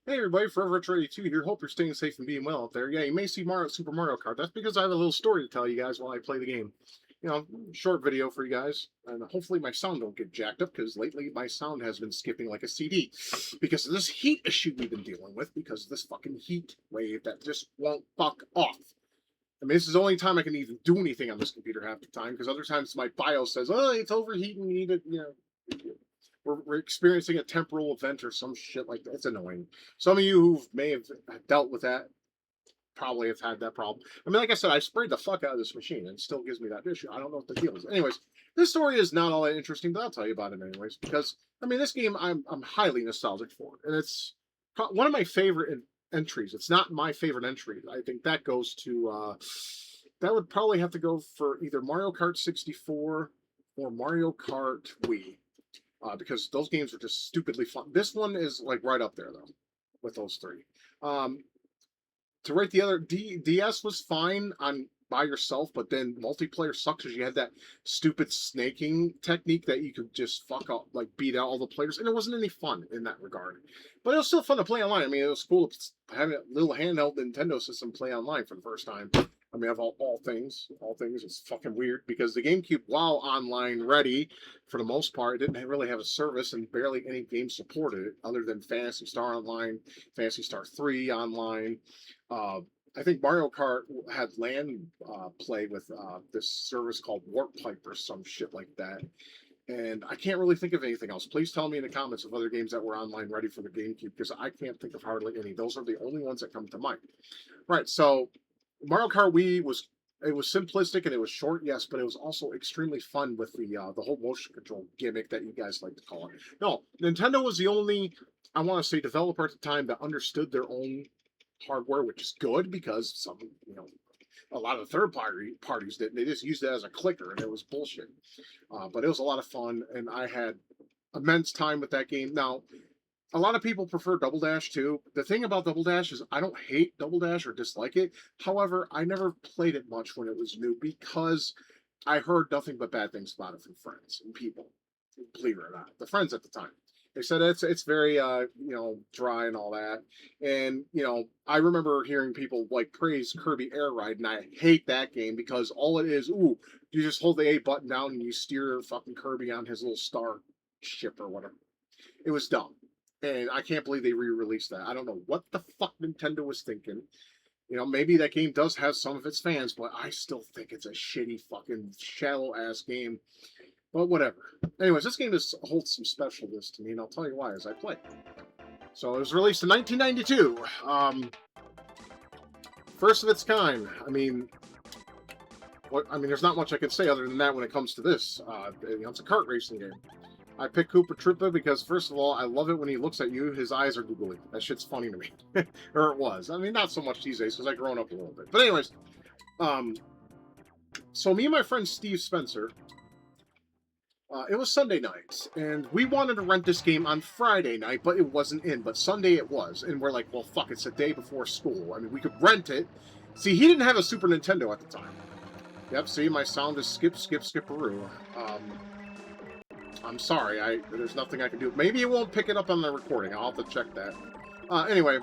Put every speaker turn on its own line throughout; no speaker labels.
Hey everybody, Forever Rich 82 here. Hope you're staying safe and being well out there. Yeah, you may see Super Mario Kart. That's because I have a little story to tell you guys while I play the game. Short video for you guys, and hopefully my sound don't get jacked up because lately my sound has been skipping like a CD because of this heat issue we've been dealing with because of this fucking heat wave that just won't fuck off. I mean, this is the only time I can even do anything on this computer half the time because other times my BIOS says, "Oh, it's overheating. You need to, we're experiencing a temporal event or some shit like that." It's annoying. Some of you who may have dealt with that probably have had that problem. I mean, like I said, I sprayed the fuck out of this machine and it still gives me that issue. I don't know what the deal is. Anyways, this story is not all that interesting, but I'll tell you about it anyways because I mean, this game I'm highly nostalgic for, and it's one of my favorite entries. It's not my favorite entry. I think that goes to that would probably have to go for either Mario Kart 64 or Mario Kart Wii because those games are just stupidly fun. This one is like right up there though with those three. Um, to rate the other, DS was fine on by yourself, but then multiplayer sucks because you had that stupid snaking technique that you could just fuck up, like beat out all the players, and it wasn't any fun in that regard. But it was still fun to play online. I mean, it was cool having a little handheld Nintendo system play online for the first time. I mean, of all things, it's fucking weird because the GameCube, while online ready for the most part, it didn't really have a service and barely any games supported it other than Phantasy Star Online, Phantasy Star 3 Online. Uh, I think Mario Kart had LAN play with this service called Warp Pipe or some shit like that. And I can't really think of anything else. Please tell me in the comments of other games that were online ready for the GameCube because I can't think of hardly any. Those are the only ones that come to mind. Right. So Mario Kart Wii was simplistic and it was short, yes, but it was also extremely fun with the whole motion control gimmick that you guys like to call it. No, Nintendo was the only I want to say developer at the time that understood their own hardware, which is good because some a lot of third parties didn't. They just used it as a clicker and it was bullshit. But it was a lot of fun and I had immense time with that game. Now a lot of people prefer Double Dash too. The thing about Double Dash is I don't hate Double Dash or dislike it. However, I never played it much when it was new because I heard nothing but bad things about it from friends and people. Believe it or not, the friends at the time. They said it's very dry and all that. And I remember hearing people like praise Kirby Air Ride, and I hate that game because all it is, ooh, you just hold the A button down and you steer fucking Kirby on his little star ship or whatever. It was dumb. And I can't believe they re-released that. I don't know what the fuck Nintendo was thinking. Maybe that game does have some of its fans, but I still think it's a shitty fucking shallow ass game. But whatever. Anyways, this game holds some specialness to me, and I'll tell you why as I play. So it was released in 1992. First of its kind. I mean, there's not much I can say other than that when it comes to this. It's a kart racing game. I picked Koopa Troopa because, first of all, I love it when he looks at you. His eyes are googly. That shit's funny to me. Or it was. I mean, not so much these days because I've grown up a little bit. But anyways, so me and my friend Steve Spencer, it was Sunday night, and we wanted to rent this game on Friday night, but it wasn't in. But Sunday it was, and we're like, well, fuck, it's the day before school. I mean, we could rent it. See, he didn't have a Super Nintendo at the time. Yep, see, my sound is skipperoo. I'm sorry, there's nothing I can do. Maybe it won't pick it up on the recording. I'll have to check that. Anyway,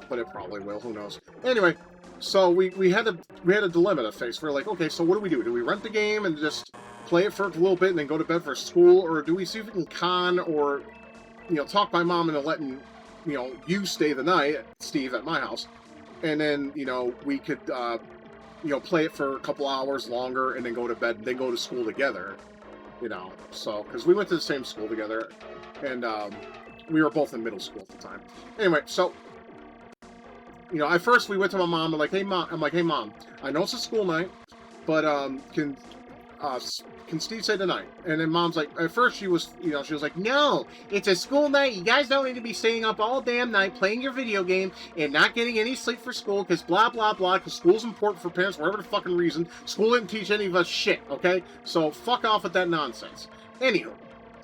but it probably will. Who knows? Anyway, so we had a dilemma to face. We're like, okay, so what do we do? Do we rent the game and just play it for a little bit and then go to bed for school, or do we see if we can con or talk my mom into letting you stay the night, Steve, at my house, and then we could play it for a couple hours longer and then go to bed and then go to school together. So because we went to the same school together, and we were both in middle school at the time. Anyway, so at first we went to my mom and I'm like, hey mom, I know it's a school night, but can Steve say tonight? And then mom's like, at first she was like, no, it's a school night. You guys don't need to be staying up all damn night playing your video game and not getting any sleep for school because blah, blah, blah, because school's important for parents, whatever the fucking reason. School didn't teach any of us shit, okay? So fuck off with that nonsense. Anywho,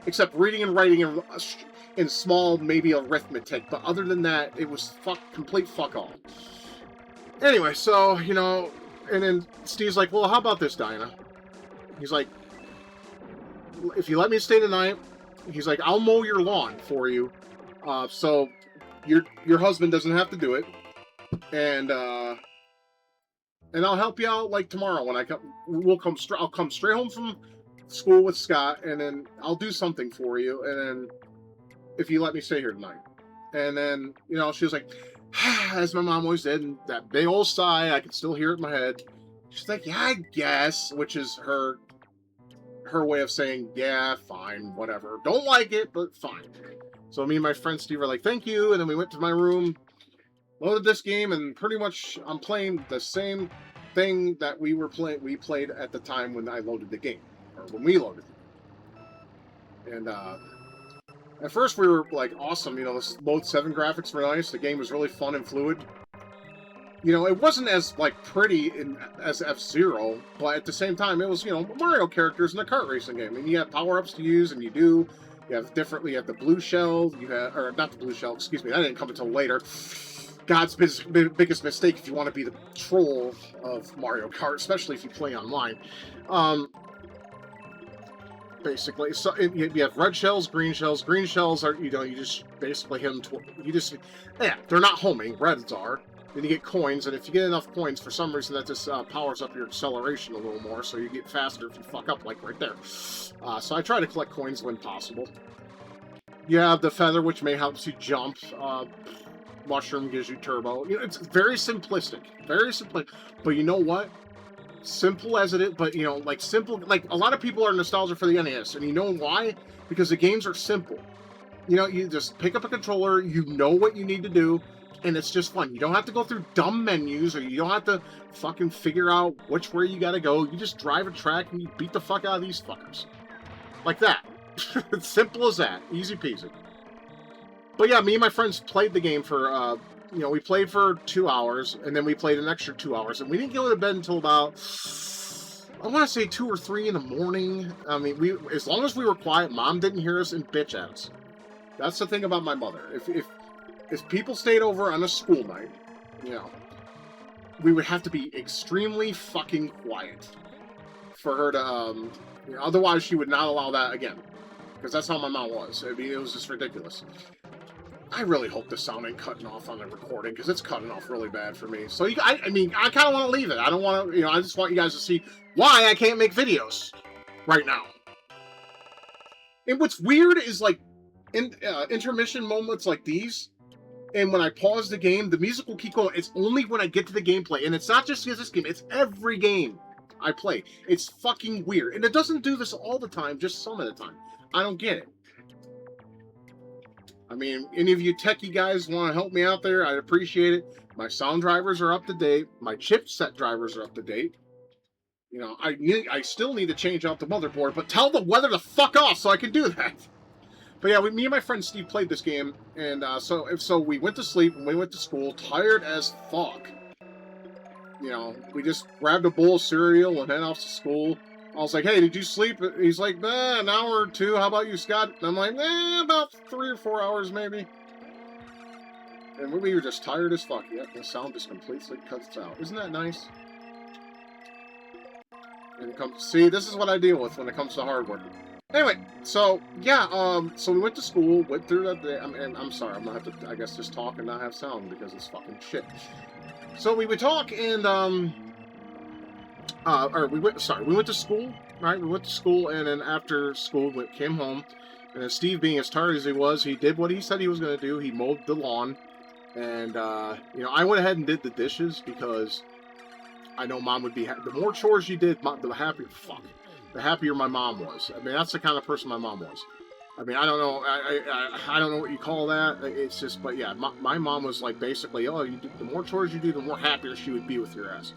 except reading and writing in small, maybe arithmetic, but other than that, it was complete fuck all. Anyway, so, and then Steve's like, well, how about this, Dinah? He's like, if you let me stay tonight, he's like, I'll mow your lawn for you. So your husband doesn't have to do it, and I'll help you out like tomorrow when I come. I'll come straight home from school with Scott, and then I'll do something for you, and then if you let me stay here tonight. And then, you know, she was like, as my mom always did, and that big old sigh, I can still hear it in my head. She's like, yeah, I guess, which is her way of saying, yeah, fine, whatever. Don't like it, but fine. So me and my friend Steve were like, thank you, and then we went to my room, loaded this game, and pretty much I'm playing the same thing that we played at the time when I loaded the game, or when we loaded it. And at first we were like, awesome, you know, the Mode 7 graphics were nice, the game was really fun and fluid. You know, it wasn't as, like, pretty as F-Zero, but at the same time, it was, you know, Mario characters in a kart racing game. And you have power-ups to use, and you do. You have the blue shell, or not the blue shell, excuse me, that didn't come until later. God's biggest mistake if you want to be the troll of Mario Kart, especially if you play online. Basically, so you have red shells, green shells. Green shells are, you know, you just basically hit them. Yeah, they're not homing. Reds are. Then you get coins, and if you get enough coins, for some reason that just powers up your acceleration a little more, so you get faster if you fuck up, like right there. So I try to collect coins when possible. You have the feather, which may help you jump. Mushroom gives you turbo. You know, it's very simplistic. Very simple. But you know what? Simple as it is, but, you know, like, simple. Like, a lot of people are nostalgic for the NES, and you know why? Because the games are simple. You know, you just pick up a controller, you know what you need to do, and it's just fun. You don't have to go through dumb menus, or you don't have to fucking figure out which way you gotta go. You just drive a track and you beat the fuck out of these fuckers. Like that. It's simple as that. Easy peasy. But yeah, me and my friends played the game for, you know, we played for 2 hours, and then we played an extra 2 hours, and we didn't go to bed until about, I want to say 2 or 3 in the morning. I mean, as long as we were quiet, Mom didn't hear us and bitch at us. That's the thing about my mother. If people stayed over on a school night, you know, we would have to be extremely fucking quiet for her to, you know, otherwise she would not allow that again. Because that's how my mom was. I mean, it was just ridiculous. I really hope the sound ain't cutting off on the recording, because it's cutting off really bad for me. So, I mean, I kind of want to leave it. I don't want to, you know, I just want you guys to see why I can't make videos right now. And what's weird is, like, in intermission moments like these, and when I pause the game, the music will keep going. It's only when I get to the gameplay. And it's not just this game. It's every game I play. It's fucking weird. And it doesn't do this all the time, just some of the time. I don't get it. I mean, any of you techie guys want to help me out there, I'd appreciate it. My sound drivers are up to date. My chipset drivers are up to date. You know, I still need to change out the motherboard, but tell the weather to fuck off so I can do that. But yeah, me and my friend Steve played this game, and so we went to sleep and we went to school, tired as fuck. You know, we just grabbed a bowl of cereal and head off to school. I was like, hey, did you sleep? He's like, nah, an hour or two. How about you, Scott? And I'm like, about 3 or 4 hours, maybe. And we were just tired as fuck. Yep, the sound just completely cuts out. Isn't that nice? And it comes, see, this is what I deal with when it comes to hardware. Anyway, so, yeah, so we went to school, went through that day. I'm sorry, I'm gonna have to, I guess, just talk and not have sound because it's fucking shit. So we would talk and, we went to school, right? We went to school, and then after school, we came home, and then Steve, being as tired as he was, he did what he said he was going to do. He mowed the lawn, and, you know, I went ahead and did the dishes, because I know Mom would be happy. The more chores you did, the happier my mom was. I mean, that's the kind of person my mom was. I mean, I don't know, I don't know what you call that. It's just, but yeah, my mom was like, basically, oh, the more chores you do, the more happier she would be with your ass.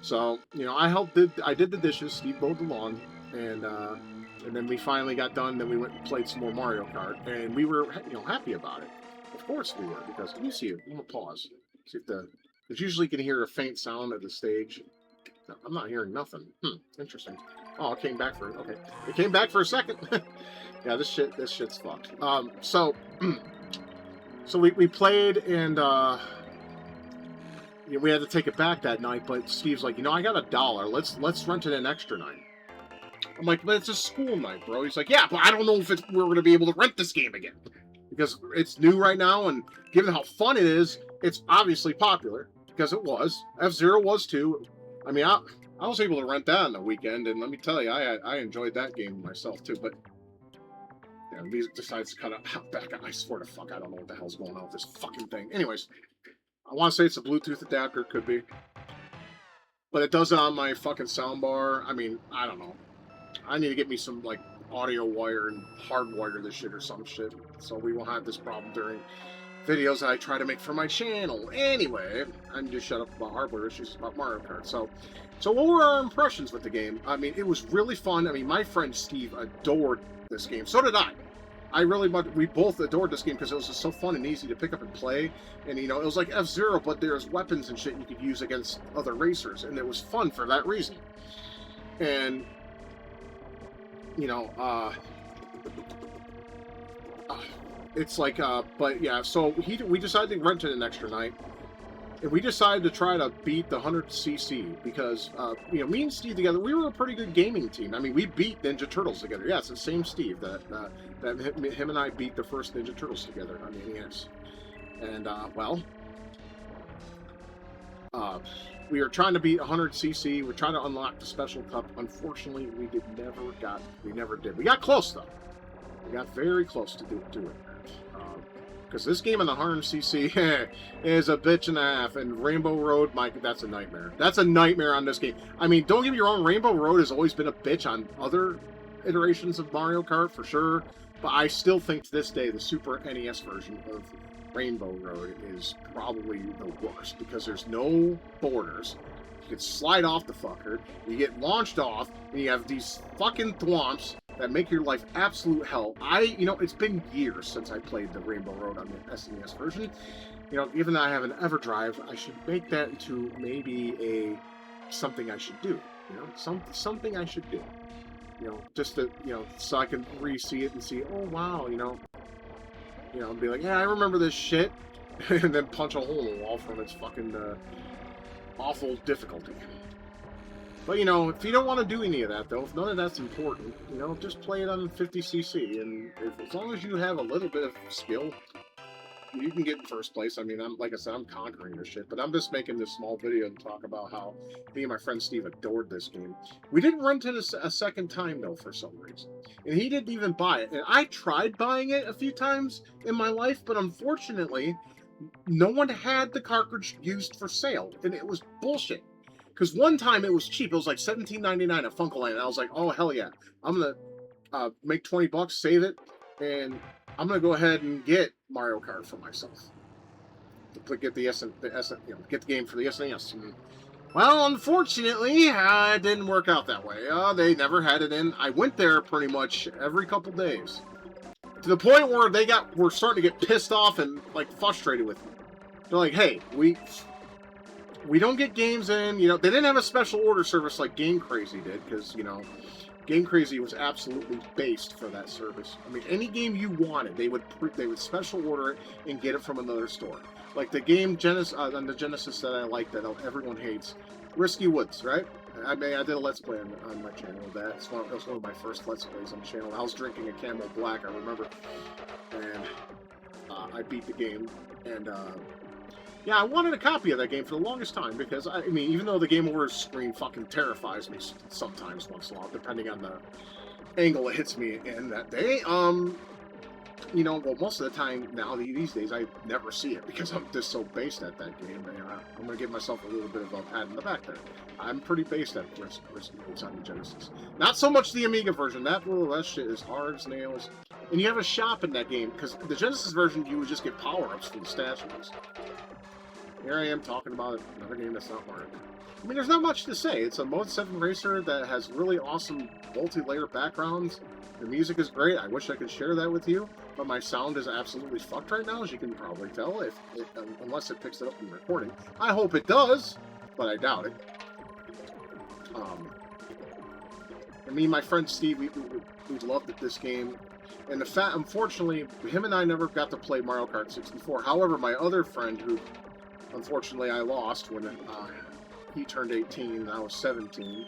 So, you know, I did the dishes, Steve mowed the lawn, and then we finally got done, then we went and played some more Mario Kart, and we were, you know, happy about it. Of course we were, because, let me see it, I'm gonna pause. See if because usually you can hear a faint sound at the stage. No, I'm not hearing nothing. Interesting. Oh, it came back for, okay. It came back for a second. Yeah, this shit's fucked. So we played, and, you know, we had to take it back that night, but Steve's like, you know, I got $1. Let's rent it an extra night. I'm like, but it's a school night, bro. He's like, yeah, but I don't know if we're going to be able to rent this game again. because it's new right now, and given how fun it is, it's obviously popular, because it was. F-Zero was too. I mean, I was able to rent that on the weekend, and let me tell you, I enjoyed that game myself too, but yeah, the music decides to cut out back. I swear to fuck, I don't know what the hell's going on with this fucking thing. Anyways, I want to say it's a Bluetooth adapter, could be. But it does it on my fucking soundbar. I mean, I don't know. I need to get me some, like, audio wire and hardwire this shit or some shit, so we won't have this problem during videos that I try to make for my channel. Anyway, I need to shut up about hardware issues about Mario Kart. So what were our impressions with the game? I mean, it was really fun. I mean, my friend Steve adored this game. So did I. We both adored this game because it was just so fun and easy to pick up and play. And, you know, it was like F-Zero, but there's weapons and shit you could use against other racers. And it was fun for that reason. And, you know, it's like, but yeah, so we decided to rent it an extra night. And we decided to try to beat the 100cc because, you know, me and Steve together, we were a pretty good gaming team. I mean, we beat Ninja Turtles together. Yeah, it's the same Steve that him and I beat the first Ninja Turtles together on the NES. And, well, we were trying to beat 100cc. We're trying to unlock the special cup. Unfortunately, we never did. We got close, though. We got very close to do it. Because this game on the 100cc is a bitch and a half, and Rainbow Road, that's a nightmare. That's a nightmare on this game. I mean, don't get me wrong, Rainbow Road has always been a bitch on other iterations of Mario Kart, for sure, but I still think to this day the Super NES version of Rainbow Road is probably the worst, because there's no borders. You can slide off the fucker, you get launched off, and you have these fucking thwomps that make your life absolute hell. You know, it's been years since I played the Rainbow Road on the SNES version. You know, given that I have an EverDrive, I should make that into maybe something I should do. You know, something I should do. You know, just to, you know, so I can re-see it and see, oh wow, you know, and be like, yeah, I remember this shit, and then punch a hole in the wall from its fucking awful difficulty. But, you know, if you don't want to do any of that, though, if none of that's important, you know, just play it on 50cc, and as long as you have a little bit of skill, you can get in first place. I mean, like I said, I'm conquering this shit, but I'm just making this small video to talk about how me and my friend Steve adored this game. We didn't rent it a second time, though, for some reason, and he didn't even buy it. And I tried buying it a few times in my life, but unfortunately, no one had the cartridge used for sale, and it was bullshit. Because one time it was cheap. It was like $17.99 at Funkoland. And I was like, oh, hell yeah. I'm going to make 20 bucks, save it, and I'm going to go ahead and get Mario Kart for myself. To get the get the game for the SNES. Well, unfortunately, it didn't work out that way. They never had it in. I went there pretty much every couple days. To the point where were starting to get pissed off and, like, frustrated with me. They're like, hey, we don't get games in, you know, they didn't have a special order service like Game Crazy did, because, you know, Game Crazy was absolutely based for that service. I mean, any game you wanted, they would special order it and get it from another store. Like the game on the Genesis that I like that everyone hates, Risky Woods, right? I mean, I did a Let's Play on my channel of that. It was one of my first Let's Plays on the channel. I was drinking a Camel Black, I remember, and I beat the game, and yeah, I wanted a copy of that game for the longest time, because, I mean, even though the Game Over screen fucking terrifies me sometimes, once in a while, depending on the angle it hits me in that day, you know, well, most of the time now, these days, I never see it, because I'm just so based at that game, and I'm going to give myself a little bit of a pat in the back there. I'm pretty based at Risky Woods on the Genesis. Not so much the Amiga version. That shit is hard as nails. And you have a shop in that game, because the Genesis version, you would just get power-ups from the statues. Here I am talking about another game that's not Mario. I mean, there's not much to say. It's a Mode 7 racer that has really awesome multi-layer backgrounds. The music is great. I wish I could share that with you, but my sound is absolutely fucked right now, as you can probably tell, unless it picks it up in recording. I hope it does, but I doubt it. I mean, my friend Steve, we loved this game. And unfortunately, him and I never got to play Mario Kart 64. However, my other friend, who unfortunately I lost when he turned 18 and I was 17,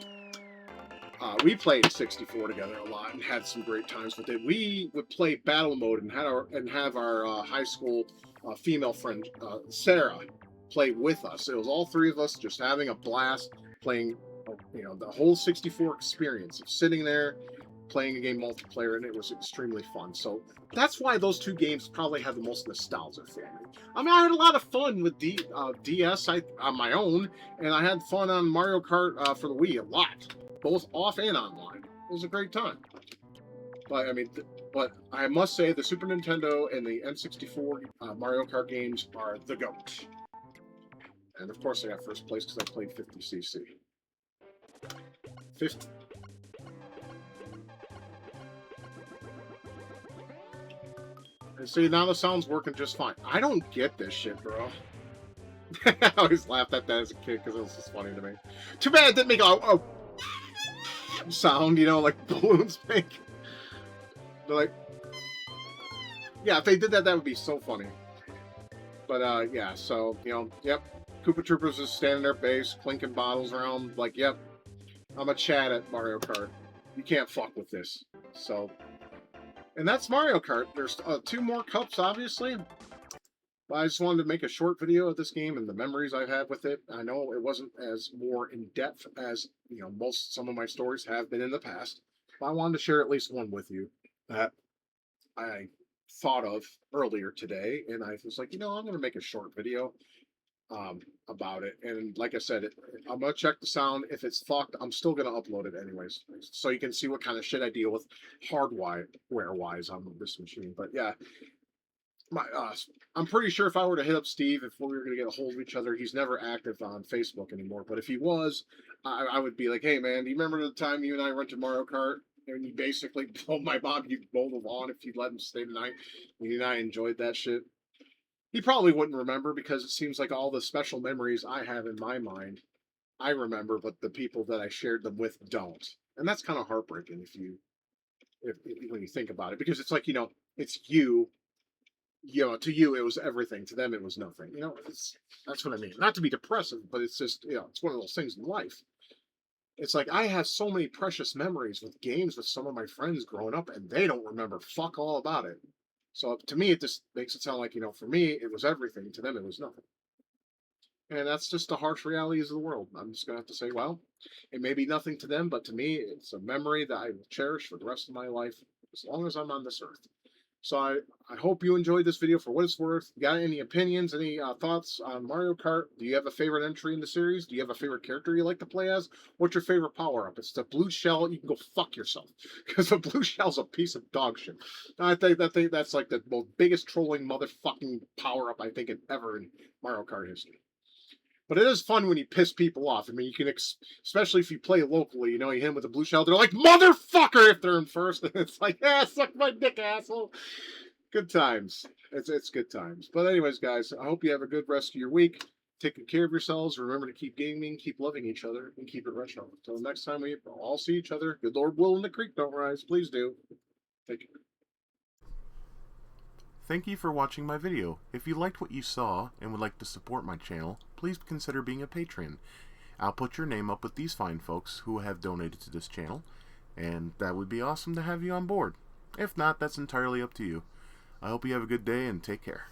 we played 64 together a lot and had some great times with it. We would play battle mode and have our high school female friend Sarah play with us. It was all three of us just having a blast playing, the whole 64 experience of sitting there playing a game multiplayer, and it was extremely fun. So that's why those two games probably have the most nostalgia for me. I mean, I had a lot of fun with DS on my own, and I had fun on Mario Kart for the Wii a lot, both off and online. It was a great time. But I mean, but I must say the Super Nintendo and the N64 Mario Kart games are the GOAT. And of course, I got first place because I played 50cc. 50. And see, now the sound's working just fine. I don't get this shit, bro. I always laughed at that as a kid because it was just funny to me. Too bad it didn't make a sound, like balloons make. They're like, yeah, if they did that, that would be so funny. But, yeah, so, yep. Koopa Troopers is standing their base, clinking bottles around, like, yep, I'm a Chad at Mario Kart. You can't fuck with this. So, and that's Mario Kart. There's 2 more cups, obviously. But I just wanted to make a short video of this game and the memories I've had with it. I know it wasn't as more in-depth as, some of my stories have been in the past. But I wanted to share at least one with you that I thought of earlier today. And I was like, I'm going to make a short video about it. And like I said, I'm going to check the sound. If it's fucked, I'm still going to upload it anyways. So you can see what kind of shit I deal with hardware-wise on this machine. But yeah, I'm pretty sure if I were to hit up Steve, if we were going to get a hold of each other, he's never active on Facebook anymore. But if he was, I would be like, hey man, do you remember the time you and I rented Mario Kart? And you basically told my mom you'd mow the lawn if you'd let him stay the night. And you and I enjoyed that shit. He probably wouldn't remember because it seems like all the special memories I have in my mind, I remember, but the people that I shared them with don't. And that's kind of heartbreaking if when you think about it, because it's like, it's you, to you it was everything, to them it was nothing. That's what I mean. Not to be depressive, but it's just, it's one of those things in life. It's like I have so many precious memories with games with some of my friends growing up, and they don't remember fuck all about it. So to me, it just makes it sound like, for me, it was everything. To them, it was nothing. And that's just the harsh realities of the world. I'm just going to have to say, well, it may be nothing to them, but to me, it's a memory that I will cherish for the rest of my life, as long as I'm on this earth. So I hope you enjoyed this video for what it's worth. Got any opinions, any thoughts on Mario Kart? Do you have a favorite entry in the series? Do you have a favorite character you like to play as? What's your favorite power-up? It's the blue shell. You can go fuck yourself. Because the blue shell's a piece of dog shit. I think that's like the most biggest trolling motherfucking power-up I think ever in Mario Kart history. But it is fun when you piss people off. I mean, you can, especially if you play locally, you hit them with a blue shell, they're like, motherfucker, if they're in first. And it's like, suck my dick, asshole. Good times. It's good times. But anyways, guys, I hope you have a good rest of your week. Take good care of yourselves. Remember to keep gaming, keep loving each other, and keep it retro. Until next time we all see each other, good Lord willing, the creek don't rise. Please do. Take care.
Thank you for watching my video. If you liked what you saw and would like to support my channel, please consider being a patron. I'll put your name up with these fine folks who have donated to this channel, and that would be awesome to have you on board. If not, that's entirely up to you. I hope you have a good day and take care.